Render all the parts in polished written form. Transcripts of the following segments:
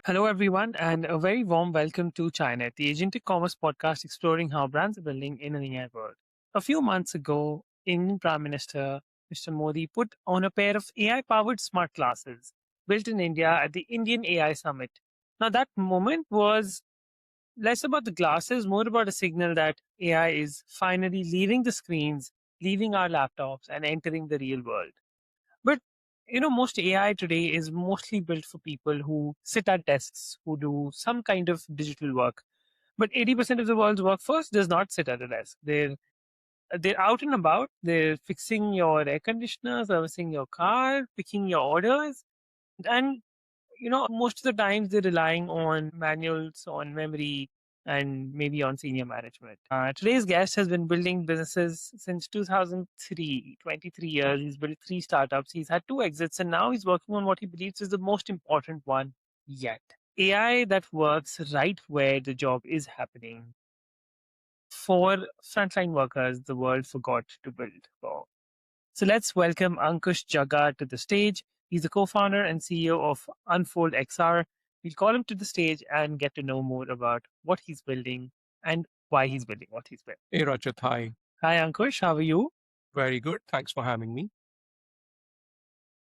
Hello, everyone, and a very warm welcome to China, the agentic commerce podcast exploring how brands are building in an AI world. A few months ago, Indian Prime Minister Mr. Modi put on a pair of AI powered smart glasses built in India at the Indian AI Summit. Now, that moment was less about the glasses, more about a signal that AI is finally leaving the screens, leaving our laptops, and entering the real world. But most AI today is mostly built for people who sit at desks, who do some kind of digital work. But 80% of the world's workforce does not sit at a desk. They're out and about. They're fixing your air conditioner, servicing your car, picking your orders, and most of the times they're relying on manuals, on memory, and maybe on senior management. Today's guest has been building businesses since 2003, 23 years. He's built three startups. He's had two exits, and now he's working on what he believes is the most important one yet. AI that works right where the job is happening for frontline workers the world forgot to build for. So let's welcome Ankush Jagga to the stage. He's the co-founder and CEO of UnfoldXR. We'll call him to the stage and get to know more about what he's building and why he's building what he's building. Hey, Rajat. Hi. Hi, Ankush. How are you? Very good. Thanks for having me.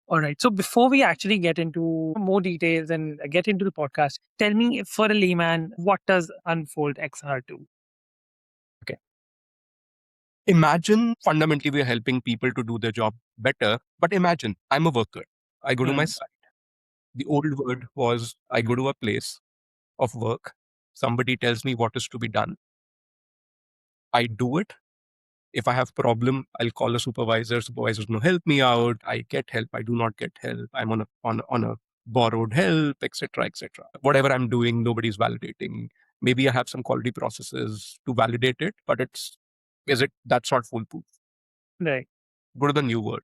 All right. So before we actually get into more details and get into the podcast, tell me, for a layman, what does UnfoldXR do? Okay. Imagine fundamentally we're helping people to do their job better, but imagine I'm a worker. I go to my Hmm. site. The old word was I go to a place of work. Somebody tells me what is to be done. I do it. If I have problem, I'll call a supervisor. Supervisor's going to help me out. I get help. I do not get help. I'm on a borrowed help, etc., etc. Whatever I'm doing, nobody's validating. Maybe I have some quality processes to validate it, but is it that's not foolproof. Right. Go to the new word.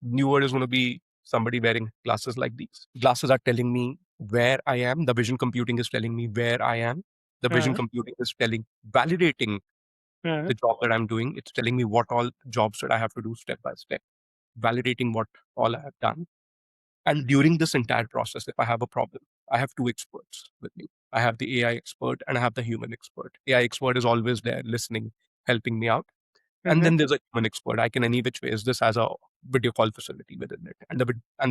New word is going to be somebody wearing glasses like these. Glasses are telling me where I am. The vision computing is telling me where I am. The vision Uh, computing is validating uh, the job that I'm doing. It's telling me what all jobs that I have to do step by step, validating what all I have done. And during this entire process, if I have a problem, I have two experts with me. I have the AI expert and I have the human expert. AI expert is always there listening, helping me out. And uh, then there's a human expert. I can any which ways this as a video call facility within it. And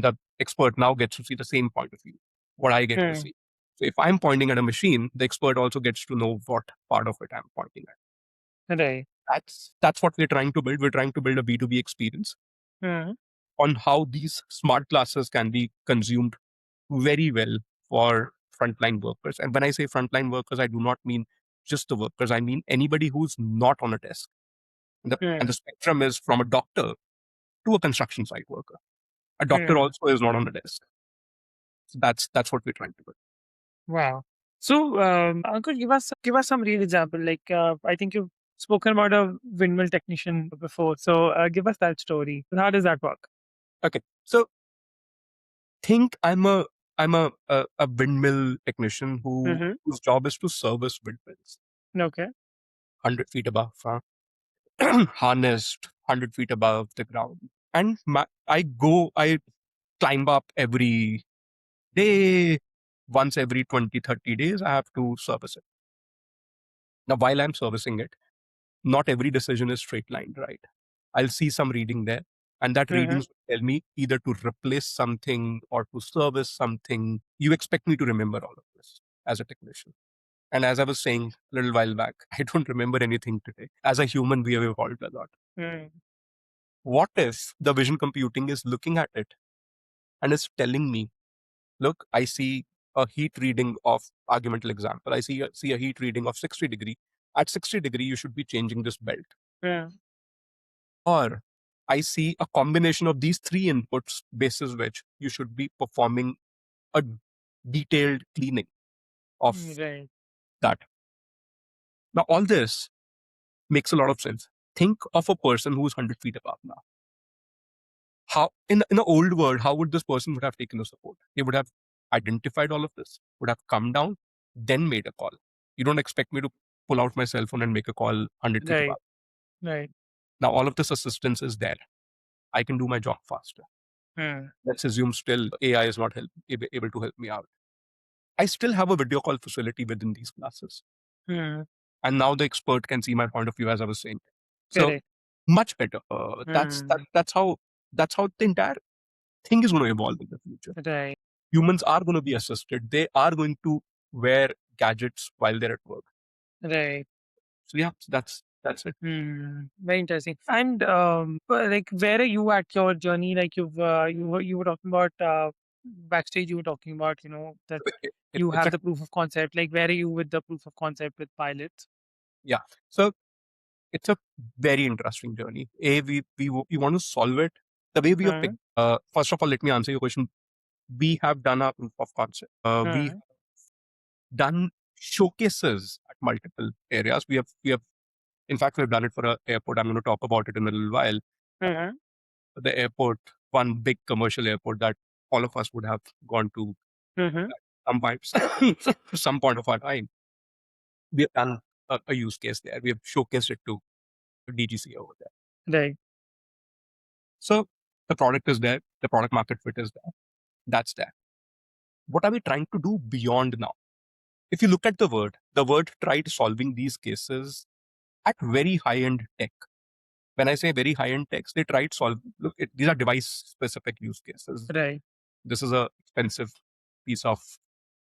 the expert now gets to see the same point of view, what I get to uh, see. So if I'm pointing at a machine, the expert also gets to know what part of it I'm pointing at. right. That's what we're trying to build. We're trying to build a B2B experience Uh, on how these smart classes can be consumed very well for frontline workers. And when I say frontline workers, I do not mean just the workers. I mean anybody who's not on a desk. And the spectrum is from a doctor to a construction site worker. A doctor uh. also is not on a desk. So that's what we're trying to do. Wow. So, Uncle, give us some real example. Like, I think you've spoken about a windmill technician before. So, give us that story. How does that work? Okay. So think I'm a windmill technician Mm-hmm. whose job is to service windmills Okay. 100 feet above, harnessed 100 feet above the ground. And I climb up every day. Once every 20, 30 days, I have to service it. Now, while I'm servicing it, not every decision is straight lined, right? I'll see some reading there, and that Mm-hmm. readings will tell me either to replace something or to service something. You expect me to remember all of this as a technician. And as I was saying a little while back, I don't remember anything today. As a human, we have evolved a lot. Mm. What if the vision computing is looking at it and is telling me, look, I see a heat reading of argumental example. I see a heat reading of 60 degree. At 60 degree, you should be changing this belt. Yeah. Or I see a combination of these three inputs basis which you should be performing a detailed cleaning of Right. that. Now, all this makes a lot of sense. Think of a person who's 100 feet above now. How in the old world, how would this person would have taken the support? They would have identified all of this, would have come down, then made a call. You don't expect me to pull out my cell phone and make a call 100 feet Right. above. Right. Now, all of this assistance is there. I can do my job faster. Mm. Let's assume still AI is not able to help me out. I still have a video call facility within these classes. Hmm. And now the expert can see my point of view, as I was saying. So Correct. much better. Hmm. That's how the entire thing is going to evolve in the future. Right. Humans are going to be assisted. They are going to wear gadgets while they're at work. Right. So yeah, that's it. Very interesting. And like, where are you at your journey? Like, you were talking about backstage. You were talking about that It- you it's have a the proof of concept. Like, where are you with the proof of concept with pilots? yeah. So it's a very interesting journey. We want to solve it the way we have Uh, picked. First of all, let me answer your question. We have done our proof of concept. We've uh, done showcases at multiple areas. We have in fact we've done it for an airport. I'm going to talk about it in a little while. uh, The airport, one big commercial airport that all of us would have gone to uh, some point, some point of our time. We have done a use case there. We have showcased it to DGC over there. right. So the product is there. The product market fit is there. That's there. What are we trying to do beyond now? If you look at the word tried solving these cases at very high-end tech. When I say very high-end techs, they tried solving. Look, these are device-specific use cases. Right. This is a expensive piece of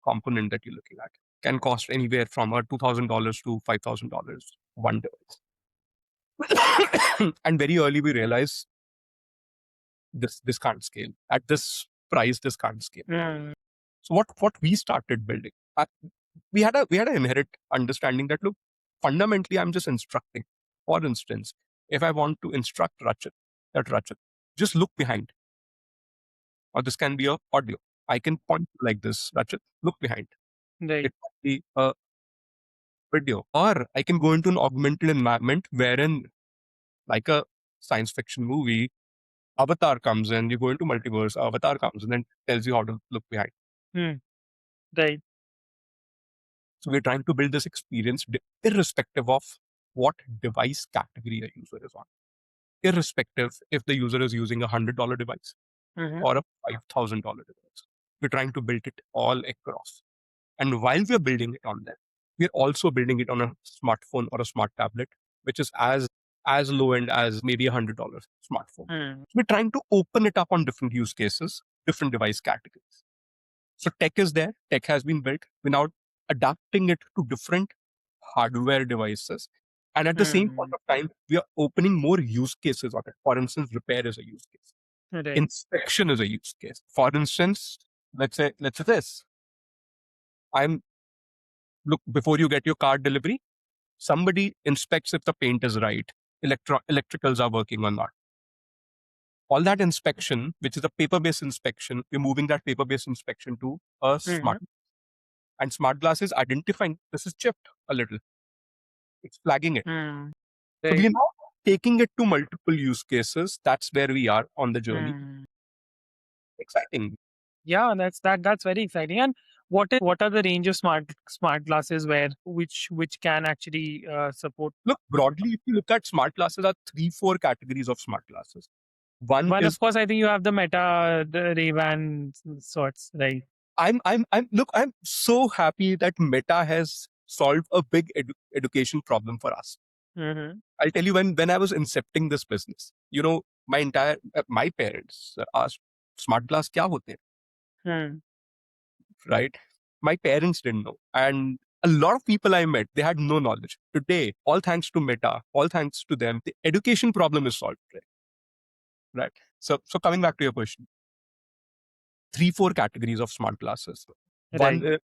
component that you're looking at. Can cost anywhere from $2,000 to $5,000 one device. And very early we realized this can't scale at this price. This can't scale. Mm, So what we started building, we had an inherent understanding that look, fundamentally I'm just instructing. For instance, if I want to instruct Rachit, just look behind, or this can be a audio. I can point like this, Rachit, look behind. right. It might be a video, or I can go into an augmented environment wherein, like a science fiction movie, Avatar comes in. You go into multiverse, Avatar comes in and tells you how to look behind. Mm, right. So we're trying to build this experience irrespective of what device category a user is on. Irrespective if the user is using $100 device Mm-hmm. or a $5,000 device. We're trying to build it all across. And while we're building it on that, we're also building it on a smartphone or a smart tablet, which is as low end as maybe $100 smartphone. Mm, We're trying to open it up on different use cases, different device categories. So tech is there, tech has been built. We're now adapting it to different hardware devices. And at the same point mm, of time, we are opening more use cases on it. For instance, repair is a use case. right. Inspection is a use case. For instance, let's say this. I'm look before you get your car delivery, somebody inspects if the paint is right, electricals are working or not. All that inspection, which is a paper-based inspection, we're moving that paper-based inspection to a Mm-hmm. smart. And smart glass is identifying this is chipped a little. It's flagging it. Mm, So we right. are now taking it to multiple use cases. That's where we are on the journey. Mm. Exciting. Yeah, that's very exciting. And what are the range of smart glasses where which can actually support? Look, broadly, if you look at smart glasses, there are 3, 4 categories of smart glasses. One One, is of course, I think you have the Meta, the Ray-Ban sorts, right? I'm so happy that Meta has solved a big education problem for us. Mm-hmm. I'll tell you when I was incepting this business, my parents asked, "Smart glass kya hote hain?" Hmm. Right? My parents didn't know, and a lot of people I met, they had no knowledge. Today, all thanks to Meta, all thanks to them, the education problem is solved. Right? So coming back to your question, 3, 4 categories of smart glasses. Right. One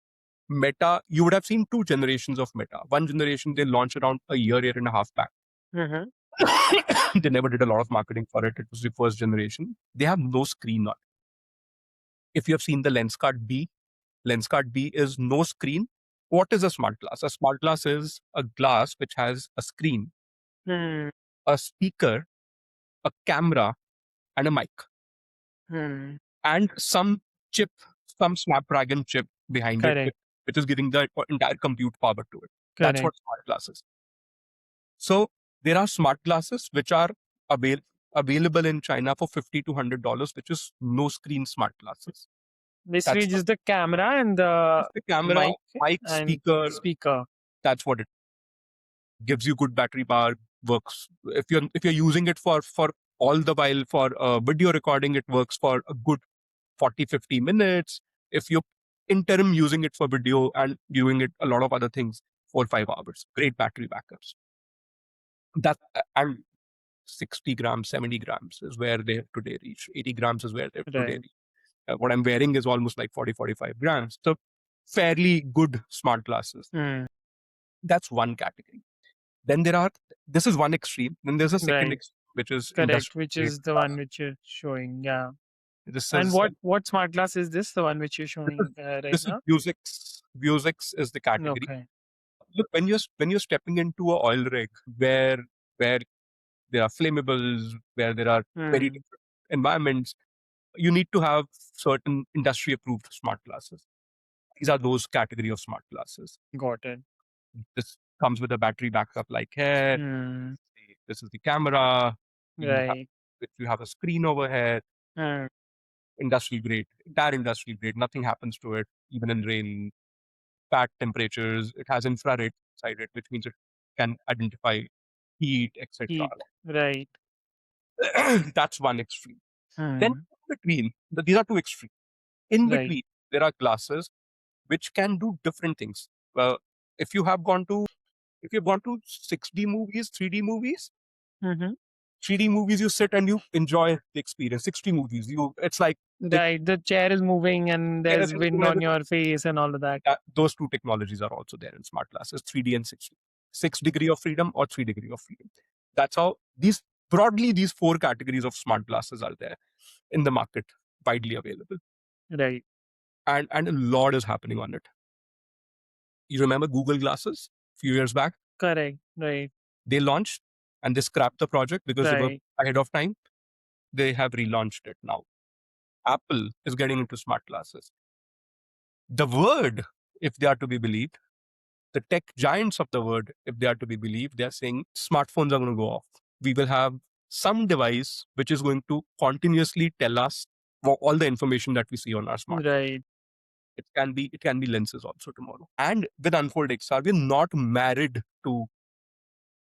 Meta, you would have seen 2 generations of Meta. One generation they launched around a year and a half back. Mm-hmm. They never did a lot of marketing for it. It was the first generation. They have no screen on it. If you have seen the Lenscard B is no screen. What is a smart glass? A smart glass is a glass which has a screen, Hmm. a speaker, a camera, and a mic, Hmm. and some chip, some Snapdragon chip behind it, Correct. which is giving the entire compute power to it. That's Correct. what smart glass is. So there are smart glasses which are available in China for $50 to $100, which is no screen smart glasses. Basically, That's just the camera and the the camera, mic mic, and speaker. speaker. That's what it gives you. Good battery power, works. If you're using it for all the while for video recording, it works for a good 40-50 minutes. If you're interim using it for video and doing it a lot of other things, 4 or 5 hours. Great battery backups. That and 60 grams, 70 grams is where they have today reached. 80 grams is where they have today Right. reached. What I'm wearing is almost like 40-45 grams. So fairly good smart glasses. Mm. That's one category. Then this is one extreme. Then there's a second Right. extreme, which is Correct. industrial Which grade. is the one which you're showing. Yeah. This And is what smart glass is this? The one which you're this is showing right this is now? Vuzix. Vuzix is the category. Okay. Look, when you're stepping into a oil rig where there are flammables, where there are very Mm. different environments, you need to have certain industry approved smart glasses. These are those category of smart glasses. Got it. This comes with a battery backup like here. Mm. This is the camera. You have Right. you have a screen over here. Mm. Industrial grade, entire industrial grade. Nothing happens to it, even in rain, bad temperatures. It has infrared inside it, which means it can identify heat, etc. Heat. Right. That's one extreme. Then Mm. in between, these are two extremes. In Right. between, there are glasses which can do different things. If you have gone to if you've gone to 6D movies, 3D movies, Mm-hmm. 3D movies, you sit and you enjoy the experience. 6D movies, it's like the Right. The chair is moving and there is there's wind on your face and all of that. those two technologies are also there in smart glasses, 3D and 6D. 6 degree of freedom or 3 degree of freedom. That's how these four categories of smart glasses are there in the market, widely available. Right. And a lot is happening on it. You remember Google Glasses a few years back? Correct. Right. They launched and they scrapped the project because they were Right. ahead of time. They have relaunched it now. Apple is getting into smart glasses. The word, if they are to be believed, the tech giants of the world, if they are to be believed, they are saying smartphones are going to go off. We will have some device which is going to continuously tell us all the information that we see on our smartphone. Right. It can be lenses also tomorrow. And with Unfold XR, we're not married to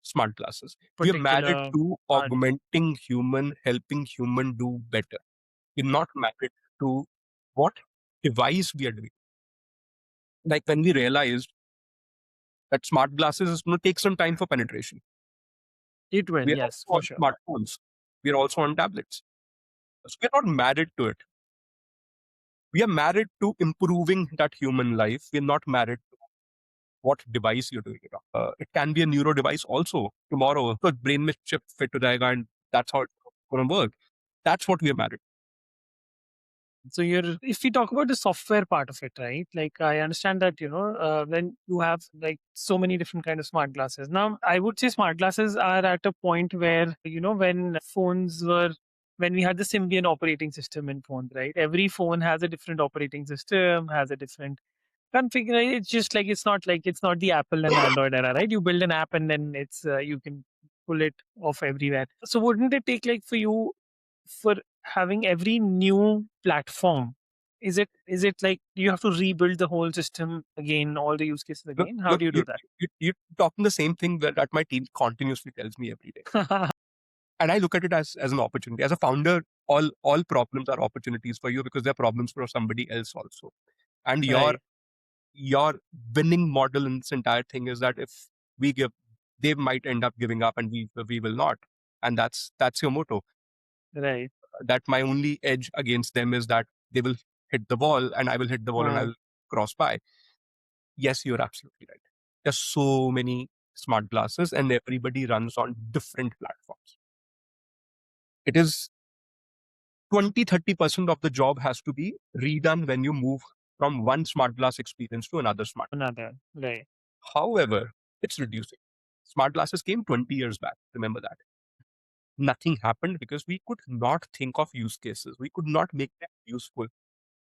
smart glasses. We're married Particular to part. augmenting human, helping human do better. We're not married to what device we are doing. Like when we realized that smart glasses is going to take some time for penetration. It will. We're Yes, also for on sure. smartphones. We're also on tablets. So we're not married to it. We are married to improving that human life. We're not married to what device you're doing it on. It can be a neuro device also tomorrow. So brain में chip fit हो जाएगा and that's how it's going to work. That's what we are married. So if we talk about the software part of it, right? Like I understand that, when you have like so many different kind of smart glasses. Now, I would say smart glasses are at a point where, when we had the Symbian operating system in phones, right? Every phone has a different operating system, has a different configure. It's just like it's not the Apple and Android era, right? You build an app and then it's you can pull it off everywhere. So wouldn't it take like for you for having every new platform? Is it like you have to rebuild the whole system again, all the use cases Look, again? How look do you do you're talking the same thing that my team continuously tells me every day. that? And I look at it as an opportunity. As a founder, all problems are opportunities for you because they're problems for somebody else also. And your Right, your winning model in this entire thing is that if we give, they might end up giving up and we will not. And that's your motto. right. That my only edge against them is that they will hit the ball and I will hit the ball and Uh, I'll cross by. Yes, you're absolutely right. There's so many smart glasses and everybody runs on different platforms. It is 20-30% of the job has to be redone when you move from one smart glass experience to another smart. Another, right. However, it's reducing. Smart glasses came 20 years back. Remember that. Nothing happened because we could not think of use cases. We could not make them useful.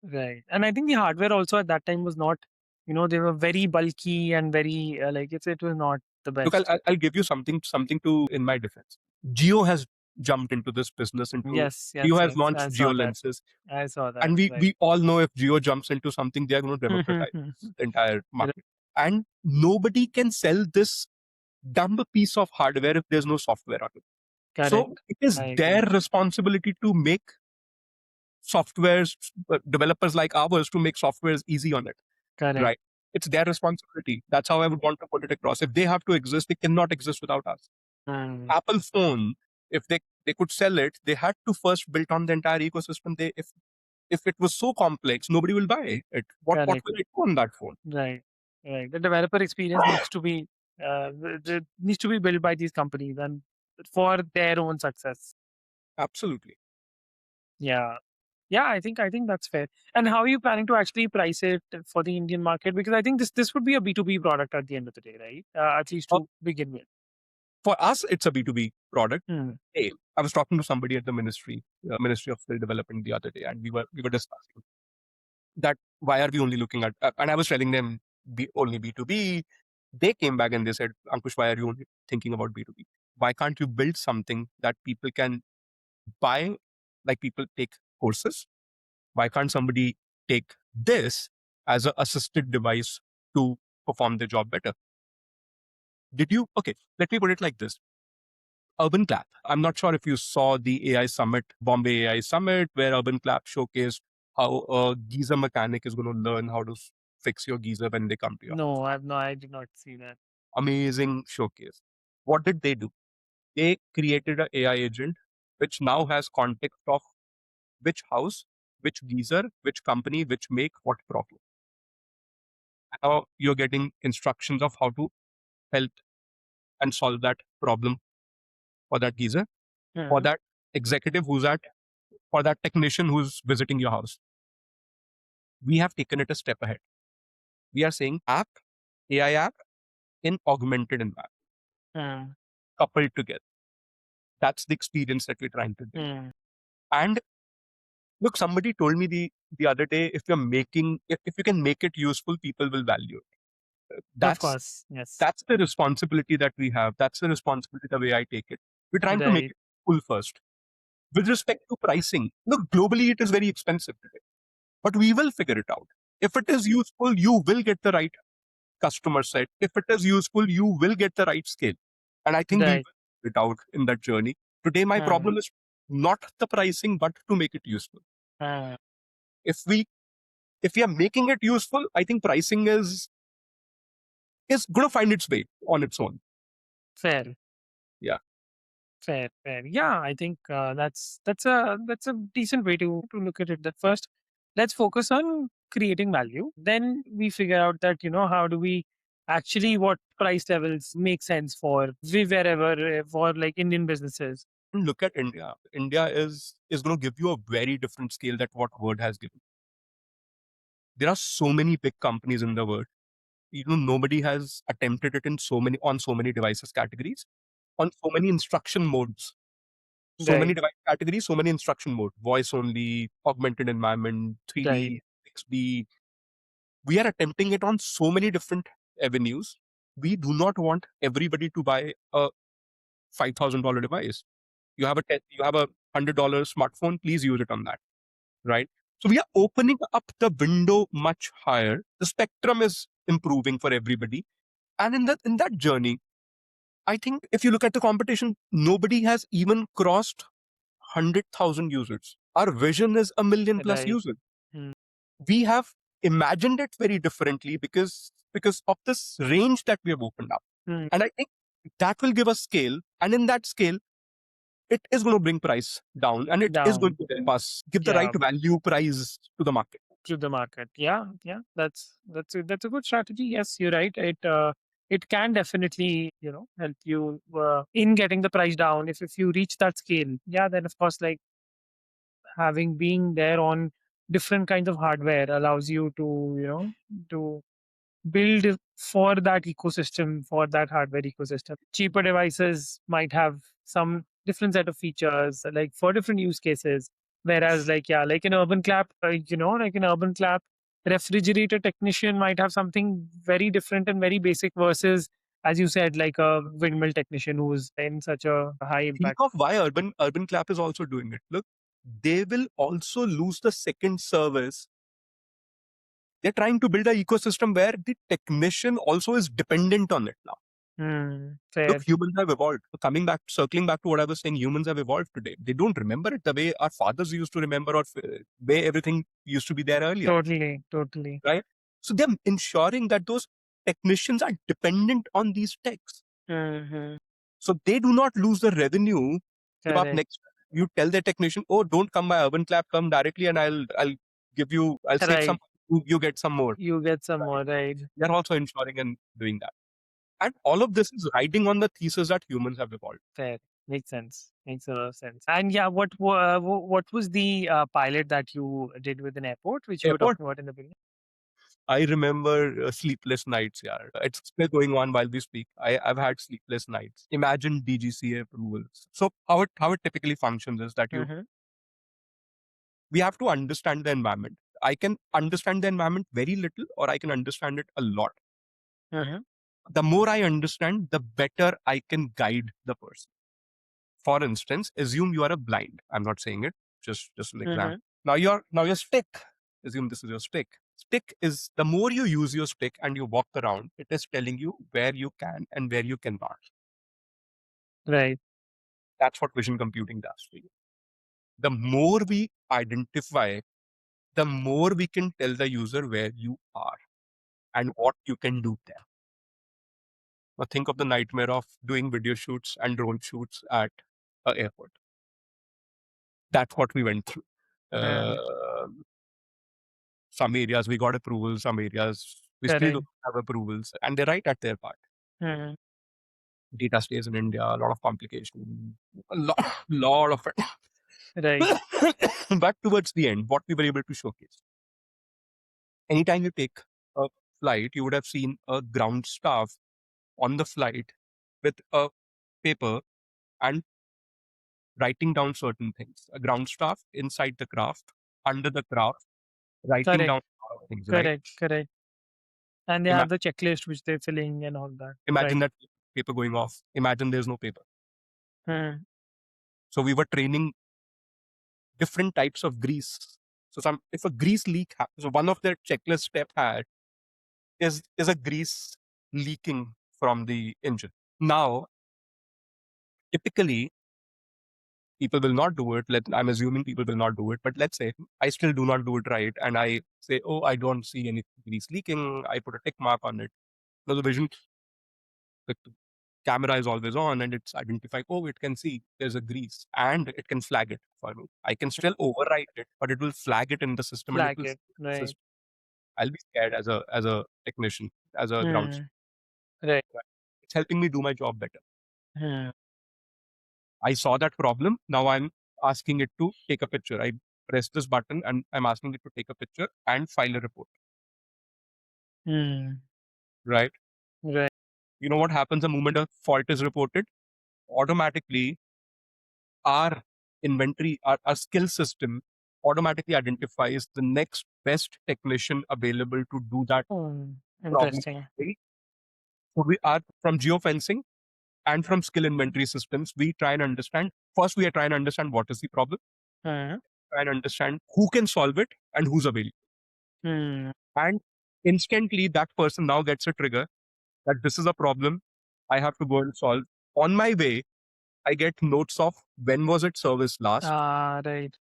Right. And I think the hardware also at that time was not, they were very bulky and very it was not the Look, I'll, best. I'll I'll give you something to in my defense. Geo has jumped into this business. Into Yes, Geo yes, has yes. launched I Geo saw that. lenses, I saw and that. Right. we all know if Geo jumps into something, they are going to democratize the entire market, and nobody can sell this dumb piece of hardware if there's no software on it. So Correct. it is I their agree. responsibility to make softwares, developers like ours, to make softwares easy on it, Correct. right? It's their responsibility. That's how I would want to put it across. If they have to exist, they cannot exist without us. Mm, Apple phone, if they could sell it, they had to first build on the entire ecosystem. They if it was so complex, nobody will buy it. What correct. will it do on that phone? Right. Right. The developer experience needs to be needs to be built by these companies and for their own success. Absolutely. Yeah. Yeah, I think that's fair. And how are you planning to actually price it for the Indian market? Because I think this would be a B2B product at the end of the day, right? At least Uh, to begin with. for us, it's a B2B product. Hmm. Hey, I was talking to somebody at the Ministry of Skill Development the other day, and we were discussing that why are we only looking at, and I was telling them only B2B. They came back and they said, Ankush, why are you only thinking about B2B? Why can't you build something that people can buy, like people take courses? Why can't somebody take this as an assisted device to perform their job better? Okay, let me put it like this. Urban Clap. I'm not sure if you saw the AI Summit, Bombay AI Summit, where Urban Clap showcased how a geyser mechanic is going to learn how to fix your geyser when they come to your house. No, I did not see that. Amazing showcase. What did they do? They created an AI agent which now has context of which house, which geyser, which company, which make, what problem. Now you're getting instructions of how to help and solve that problem for that geyser, for Hmm. that executive who's at, for that technician who's visiting your house. We have taken it a step ahead. We are saying AI app in augmented environment, Hmm. coupled together. That's the experience that we're trying to build. Hmm. And look, somebody told me the other day, if you can make it useful, people will value it. Of That's course. Yes. that's the responsibility that we have. That's the responsibility the way I take it. We're trying to make Right. it full first. With respect to pricing, look, globally it is very expensive today, but we will figure it out. If it is useful, you will get the right customer set. If it is useful, you will get the right scale. And I think we will Right. figure it out in that journey. Today, my Hmm. problem is not the pricing, but to make it useful. Hmm. If we if we are making it useful, I think pricing is going to find its way on its own. Fair. Yeah. Fair. Fair. Yeah, I think that's a decent way to look at it. That first, let's focus on creating value. Then we figure out that how do we actually what price levels make sense for wherever for like Indian businesses. Look at India. India is going to give you a very different scale that what Word has given. There are so many big companies in the world. Nobody has attempted it in so many devices categories, on so many instruction modes. So many Right. device categories, so many instruction mode, voice only, augmented environment, Right. 3D, 6D. We are attempting it on so many different avenues. We do not want everybody to buy a $5,000 device. You have a $100 smartphone. Please use it on that, right? So we are opening up the window much higher. The spectrum is improving for everybody, and in that journey, I think if you look at the competition, nobody has even crossed 100,000 users. Our vision is a million plus Right. users. Hmm. We have imagined it very differently because of this range that we have opened up. Hmm. And I think that will give us scale. And in that scale, it is going to bring price down, and it is going Down. to help us give the right Yeah. value price to the market. To the market. Yeah, yeah, that's a good strategy. Yes, you're right. It can definitely help you in getting the price down if you reach that scale. Yeah, then of course like having being there on different kinds of hardware allows you to to build for that ecosystem, for that hardware ecosystem. Cheaper devices might have some different set of features, like for different use cases. Whereas, like, yeah, like an urban clap, like an urban clap refrigerator technician might have something very different and very basic versus as you said, like a windmill technician who's in such a high Think impact. of why Urban Clap is also doing it. Look, they will also lose the second service. They're trying to build an ecosystem where the technician also is dependent on it now. Fair. Look, humans have evolved. Circling back to what I was saying, humans have evolved today. They don't remember it the way our fathers used to remember, or way everything used to be there earlier, Totally. right? So they're ensuring that those technicians are dependent on these techs. Mm-hmm. So they do not lose the revenue. Give up Correct. next. You tell the technician, oh, don't come by Urban Clap, come directly, and I'll save some. Right. You get some more. You get some Right? more, right? They're also ensuring and doing that. And all of this is riding on the thesis that humans have evolved. Fair. Makes sense. Makes a lot of sense. And yeah, what was the pilot that you did with an airport, which you were Airport, talking about in the beginning? I remember sleepless nights. Yeah, it's still going on while we speak. I've had sleepless nights. Imagine DGCA approvals. So how it typically functions is that Mm-hmm. we have to understand the environment. I can understand the environment very little, or I can understand it a lot. Mm-hmm. The more I understand, the better I can guide the person. For instance, assume you are a blind. I'm not saying it, just an Mm-hmm. example. Now your stick. Assume this is your stick. Stick is, the more you use your stick and you walk around, it is telling you where you can and where you cannot. Right. That's what vision computing does for you. The more we identify, the more we can tell the user where you are and what you can do there. Now think of the nightmare of doing video shoots and drone shoots at an airport. That's what we went through. Mm. Uh, some areas we got approvals, some areas we still Correct. don't have approvals, and they're right at their part. Mm. Data stays in India, a lot of complication, a lot of Right. it. But towards the end, what we were able to showcase, anytime you take a flight, you would have seen a ground staff on the flight with a paper and writing down certain things. A ground staff inside the craft, under the craft, writing Correct. down things, right? Correct. And they Ima- have the checklist which they're filling and all that. imagine Right. that paper going off. Imagine there's no paper. Mm. So we were training different types of grease. So if a grease leak happens, so one of the checklist step had is a grease leaking from the engine. Now, typically people will not do it. I'm assuming people will not do it, but let's say I still do not do it right, and I say, oh, I don't see any grease leaking. I put a tick mark on it. Now the vision, the camera is always on, and it's identifying. Oh, it can see there's a grease, and it can flag it for me. I can still override it, but it will flag it in the system, and it Flag will. it. Right. I'll be scared as a technician, as a ground. Mm. Right. It's helping me do my job better. Mm. I saw that problem. Now I'm asking it to take a picture. I press this button and I'm asking it to take a picture and file a report. Mm. Right? Right. You know what happens the moment a fault is reported? Automatically, our inventory, our skill system automatically identifies the next best technician available to do that Mm. problem. Interesting. Right? So we are from geofencing and from skill inventory systems. We try and understand. First, we are trying to understand what is the problem, Mm. try and understand who can solve it and who's available. Mm. And instantly, that person now gets a trigger that this is a problem I have to go and solve. On my way, I get notes of when was it serviced last? Ah, right.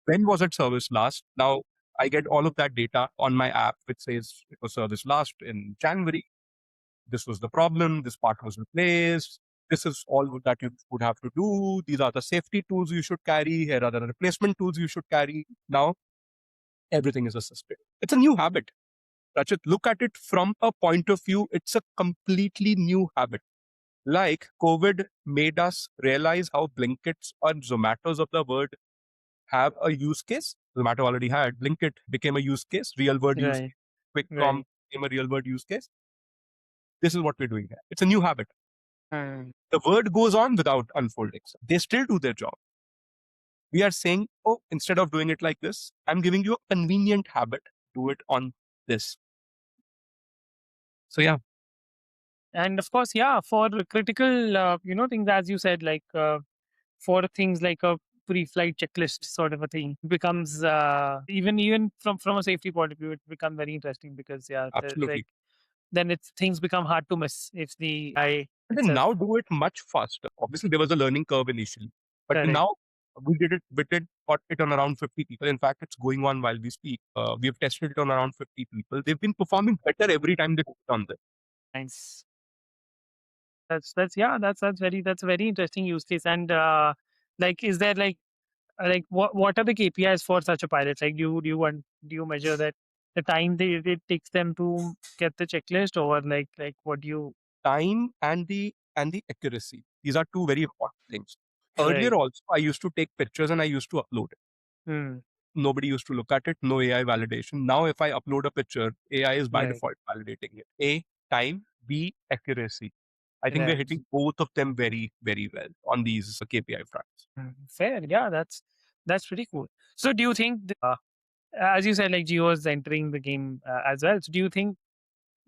When was it serviced last? Now, I get all of that data on my app, which says it was serviced last in January. This was the problem. This part was replaced. This is all that you would have to do. These are the safety tools you should carry. Here are the replacement tools you should carry. Now, everything is assisted. It's a new habit. Rachit, look at it from a point of view. It's a completely new habit. Like COVID made us realize how Blinkits or Zomatos of the world have a use case. Zomato already had. Blinkit became a use case, real world use Right. case. QuickCom Right. became a real world use case. This is what we're doing here. It's a new habit. Mm. The word goes on without unfolding. They still do their job. We are saying, oh, instead of doing it like this, I'm giving you a convenient habit. Do it on this. So yeah, And of course, yeah, for critical, things, as you said, like for things like a pre-flight checklist sort of a thing becomes even from a safety point of view, it becomes very interesting because yeah, Absolutely. like then it's things become hard to miss if the I And then itself. now do it much faster. Obviously, there was a learning curve initially, but Correct. now we did got it on around 50 people. In fact, it's going on while we speak. We have tested it on around 50 people. They've been performing better every time they put it on there. Nice. That's yeah, that's a very interesting use case. And like, is there like what are the KPIs for such a pilot? Like, do you measure that the time it takes them to get the checklist, or like what do you Time and the accuracy. These are two very important things. Earlier right? also, I used to take pictures and I used to upload it. Hmm. Nobody used to look at it, no AI validation. Now, if I upload a picture, AI is by Right. default validating it. A, time, B, accuracy. I think we're Right. hitting both of them very, very well on these KPI fronts. Fair. Yeah, that's pretty cool. So, do you think, as you said, like Geo is entering the game as well? So, do you think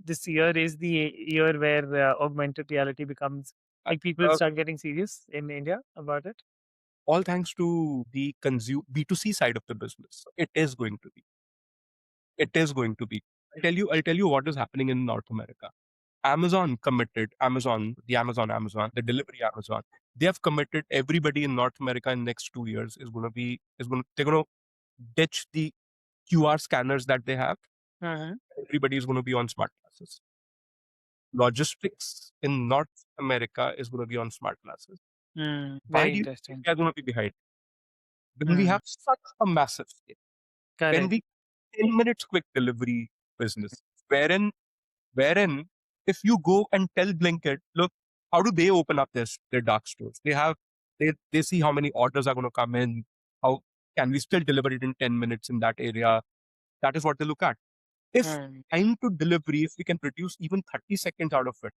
this year is the year where augmented reality becomes like people Uh, start getting serious in India about it? all thanks to the consume B2C side of the business. It is going to be. It is going to be. I'll tell you what is happening in North America. Amazon committed, Amazon, the delivery Amazon, they have committed everybody in North America in next 2 years they're going to ditch the QR scanners that they have. Uh-huh. Everybody is going to be on smart glasses. Logistics in North America is going to be on smart glasses. Why Very do you think interesting. they are going to be behind? When we Mm. have such a massive scale, when Correct. we 10 minutes quick delivery business, wherein if you go and tell Blinkit, look, how do they open up their dark stores? They see how many orders are going to come in. How can we still deliver it in 10 minutes in that area? That is what they look at. If Mm. time to delivery, if we can produce even 30 seconds out of it,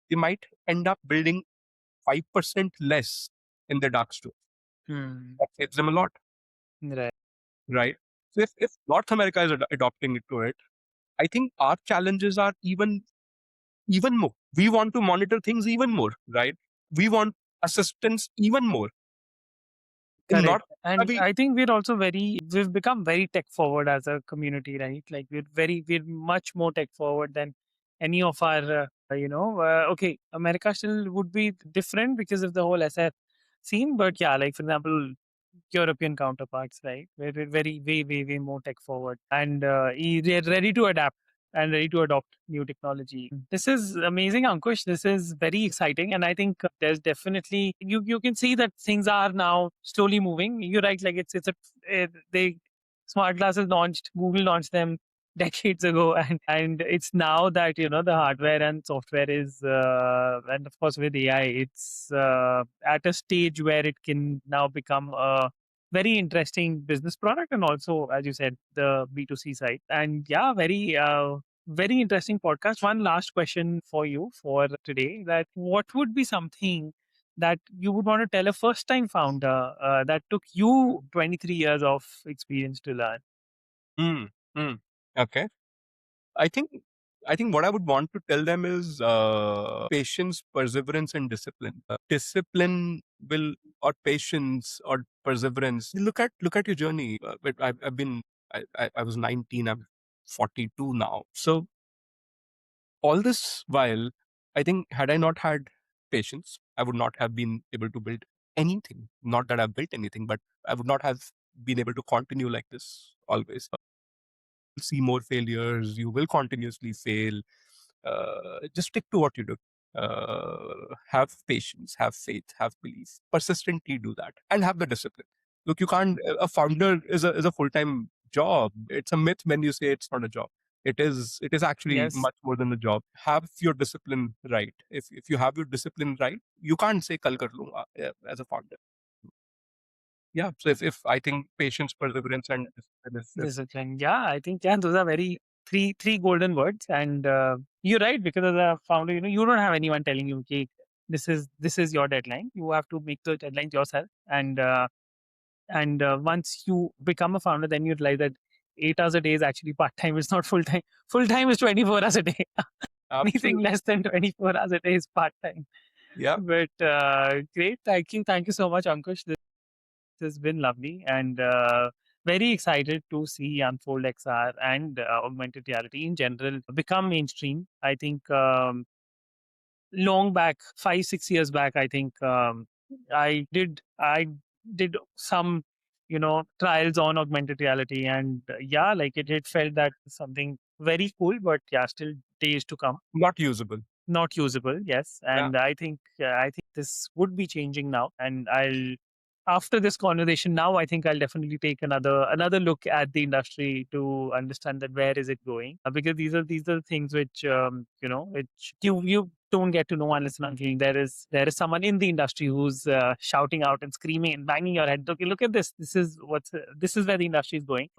they might end up building 5% less in their dark store. Mm. That saves them a lot, Right. right? So if North America is adopting it to it, I think our challenges are even more. We want to monitor things even more, right? We want assistance even more. In Correct. North And America, I think we've become very tech forward as a community, right? Like we're much more tech forward than any of our, okay, America still would be different because of the whole SF scene. But yeah, like for example, European counterparts, right? We're very, way more tech forward and they're ready to adapt and ready to adopt new technology. This is amazing, Ankush. This is very exciting, and I think there's definitely you can see that things are now slowly moving. You're right, like it's a they smart glasses launched, Google launched them decades ago, and it's now that the hardware and software is and of course with AI, it's at a stage where it can now become a very interesting business product, and also as you said the B2C side. And yeah, very interesting podcast. One last question for you for today: that what would be something that you would want to tell a first time founder that took you 23 years of experience to learn? mm, mm, okay. I think I think what I would want to tell them is patience, perseverance, and discipline. Discipline will or patience or perseverance. Look at your journey. I've been I was 19. I'm 42 now. So all this while, I think had I not had patience, I would not have been able to build anything. Not that I've built anything, but I would not have been able to continue like this always. See more failures, you will continuously fail. Just stick to what you do. Have patience, have faith, have belief. Persistently do that, and have the discipline. Look, you can't. A founder is a full time job. It's a myth when you say it's not a job. It is actually Yes. much more than a job. Have your discipline right. If you have your discipline right, you can't say kal kar lunga as a founder. Yeah. So if I think patience, perseverance, and discipline is Discipline. Yeah, I think yeah, those are very three golden words. And you're right, because as a founder, you don't have anyone telling you, okay, this is your deadline. You have to make the deadlines yourself. And once you become a founder, then you realize that 8 hours a day is actually part time. It's not full time. Full time is 24 hours a day. Anything Absolutely. less than 24 hours a day is part time. Yeah. But great. Thank you so much, Ankush. This has been lovely and very excited to see Unfold XR and augmented reality in general become mainstream. I think long back, 5 6 years back, I think I did some trials on augmented reality, and yeah, like it felt that something very cool, but yeah, still days to come. Not usable. Not usable, yes. Yeah. And I think this would be changing now, and I'll after this conversation now, I think I'll definitely take another look at the industry to understand that where is it going. Because these are things which which you don't get to know unless and until there is someone in the industry who's shouting out and screaming and banging your head. Okay, look at this. This is where the industry is going.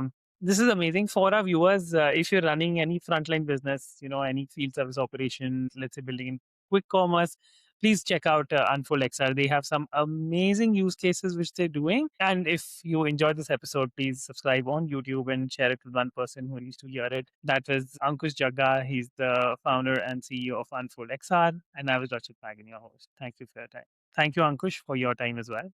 This is amazing for our viewers. If you're running any frontline business, any field service operation, let's say building in quick commerce, please check out Unfold XR. They have some amazing use cases which they're doing. And if you enjoyed this episode, please subscribe on YouTube and share it with one person who needs to hear it. That was Ankush Jagga. He's the founder and CEO of Unfold XR. And I was Rachit Pagan, your host. Thank you for your time. Thank you, Ankush, for your time as well.